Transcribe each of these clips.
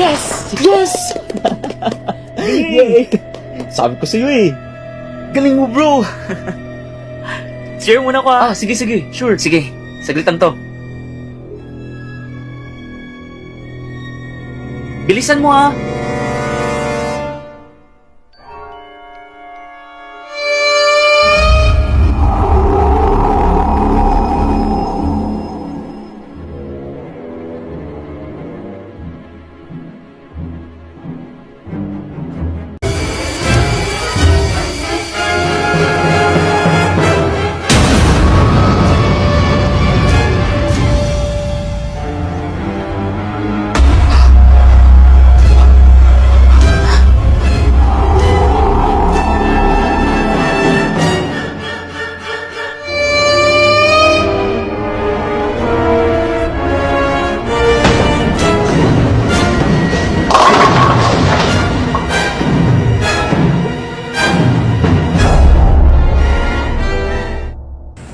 Yes! Yes! Yay! Sabi ko sa'yo eh. Galing mo, bro! Share muna ko Ah, sige, sure. Sige, saglit lang to. Bilisan mo ha.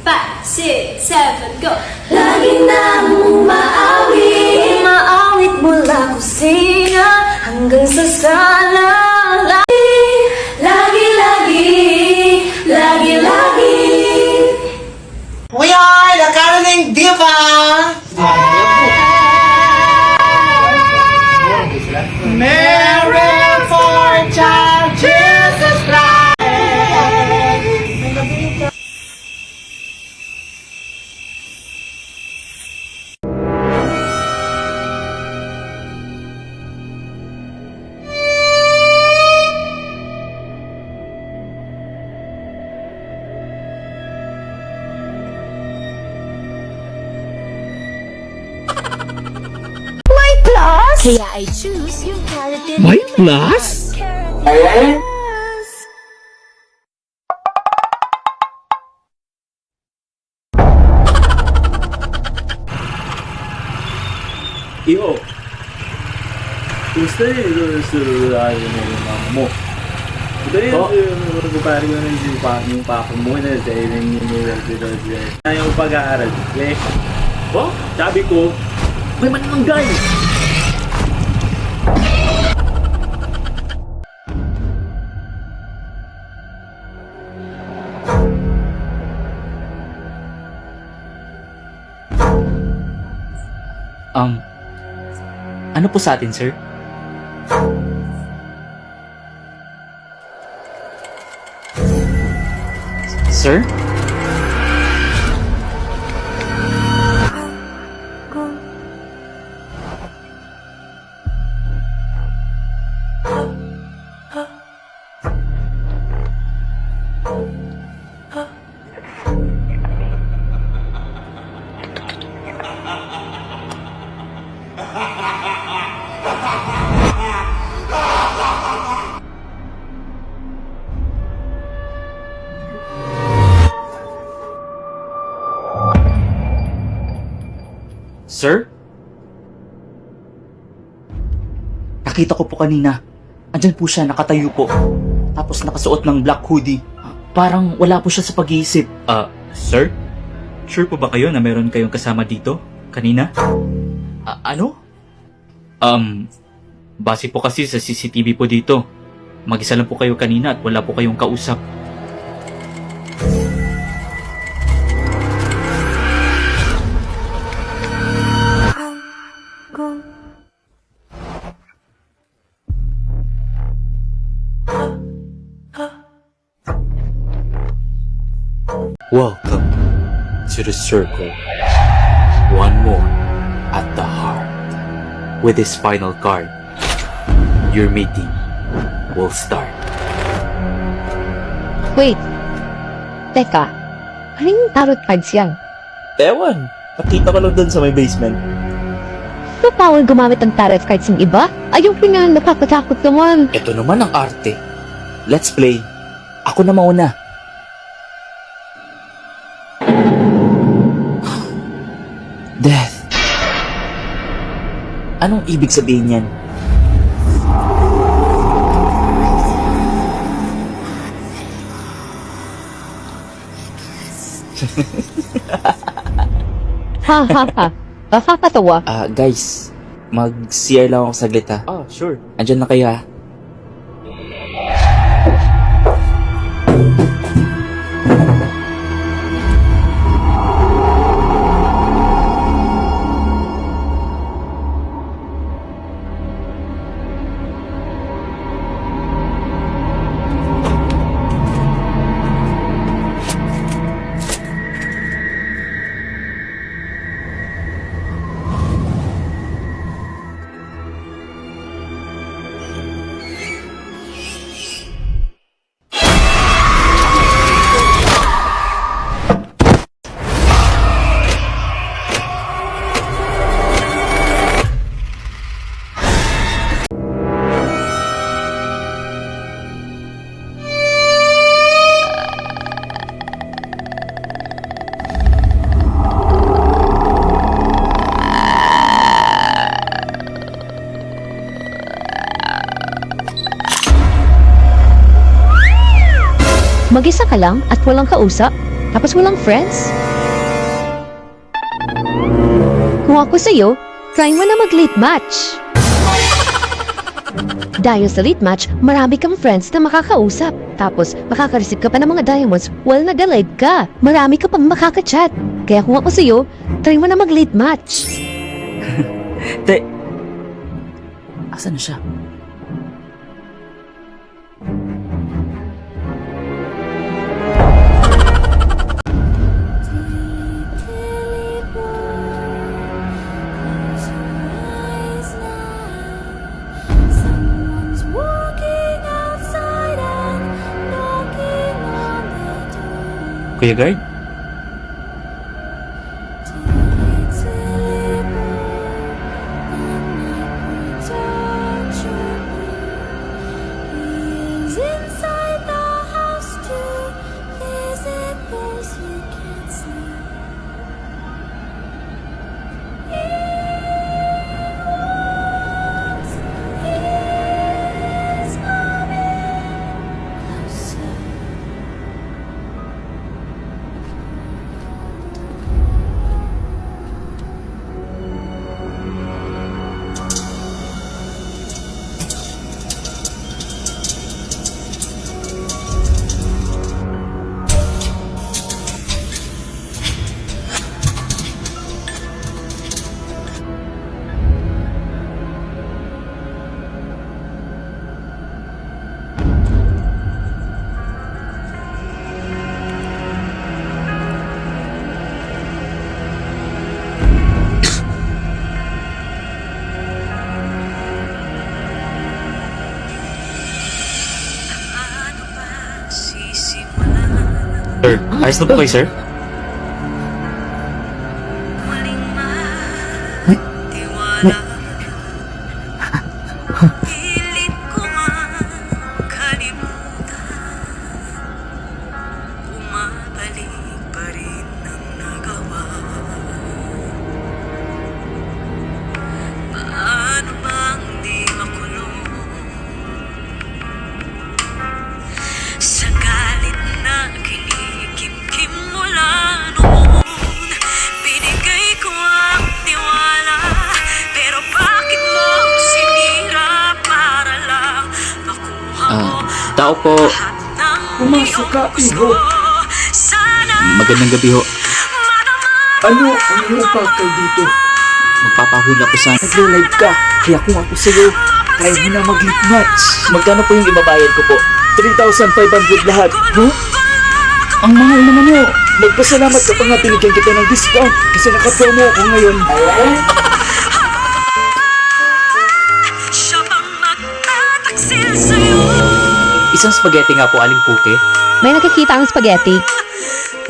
Five, six, seven, go! Lagi nang umaawit mula kusina hanggang sa sala. Lagi. We are the Caroling Diva! Mary for child Jesus Christ! Kaya I choose yung carrot. May plus? Iho. Gusto niyo yung mama mo. Ito yung magpapari ko na yung papa mo na sa ilang yung ayaw pag-aaral. Okay? Oh, sabi ko, may mananggay! Ano po sa atin, sir? Sir? Sir? Nakita ko po kanina. Andyan po siya, nakatayo po. Tapos nakasuot ng black hoodie. Parang wala po siya sa pag-iisip. Sir? Sure po ba kayo na meron kayong kasama dito? Kanina? Ano? Base po kasi sa CCTV po dito. Mag-isa lang po kayo kanina at wala po kayong kausap. Welcome to the circle. One more at the heart. With this final card, your meeting will start. Wait. Teka. Ano yung tarot cards yan? Ewan, nakita ko lang dun sa may basement. So, bawal gumamit ng tarot cards ng iba? Ayaw ko nga, nakakatakot naman. Ito naman ang arte. Let's play. Ako na mauna. Death. Anong ibig sabihin yan? Ha ha ha. Nakakatawa. Guys, mag-CR lang ako saglit ha. Ah, sure. Andyan na kayo ha. Mag-isa ka lang at walang kausap? Tapos walang friends? Kung ako sa'yo, try mo na mag-late match. Dahil sa late match, marami kang friends na makakausap. Tapos, makaka-receive ka pa ng mga diamonds while nag-live ka. Marami ka pang makaka-chat. Kaya kung ako sa'yo, try mo na mag-late match. Asan na siya? Kuya Guard? Sir, ayos na po kayo, sir? Pilit ko man kalimutan, bumabalik pa rin ang nagawa. Paano bang di makulong sa galit na kinikimkim mula noon? Binigay ko ang tiwala, pero bakit mo sinira para lang makuha mo Tao po. lahat ng Pumasok ka, iyong gusto? Iho. Sana Magandang gabi ho. Ano ang iyong pakay dito? Magpapahula ko sana. Naglo-live ka, kaya kung ako sa'yo, try mo na mag-late match. Magkano po yung ibabayad ko po? 3,500 lahat. Huh? Ang mahal naman mo. Magpasalamat ka pa nga binigyan kita ng discount kasi naka-promo ako ngayon. siya bang magtataksil sa'yo? Isang spaghetti nga po, Aling Puke. May nakikita ang spaghetti.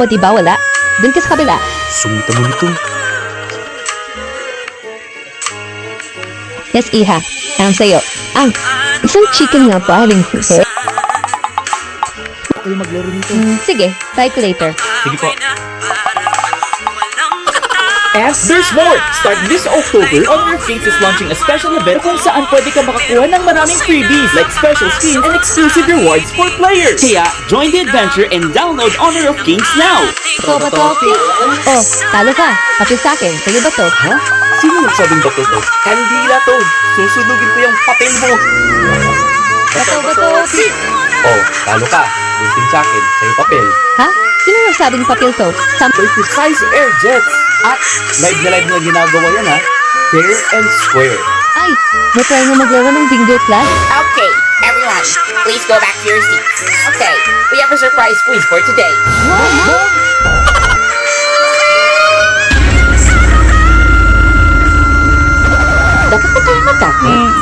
O diba wala? Doon ka sa kabila. Sungita mo nito. Yes, Iha. Ang sa'yo. Isang chicken nga pa, Aling Puke. Kayo maglaro nito. Sige, type later. Sige po. And There's more! Starting this October, Honor of Kings is launching a special event kung saan pwede ka makakuha ng maraming freebies like special skins and exclusive rewards for players. Kaya, join the adventure and download Honor of Kings now! Ikaw ba to, King? Oh, talo ka. Pati sa akin. Sa'yo ba to? Ha? Sino nagsabing bato to? Kandila to! Susunugin ko yung papel mo! Bato. Oh, talo ka. Gunting sa akin, sa'yo papel. Ha? Sino nagsabing papel to? By Precise Air Jets! At live na ginagawa yan ha. Fair and square. Ay, matry mo maglaro ng bingo class? Okay, everyone, please go back to your seats. Okay, we have a surprise quiz for today. Dapat ba tayo matakot?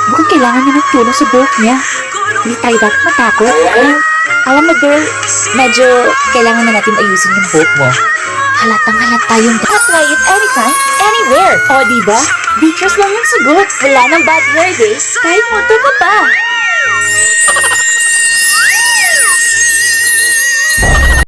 Mukhang kailangan niya ng tulong sa buhok niya. Hindi tayo dapat matakot. Alam mo girl, medyo kailangan na natin ayusin yung buhok mo. Halatang halata yung... Apply it anytime, anywhere. O diba? Beatrice lang yung sagot. Wala nang bad hair day. Kahit moto ka pa.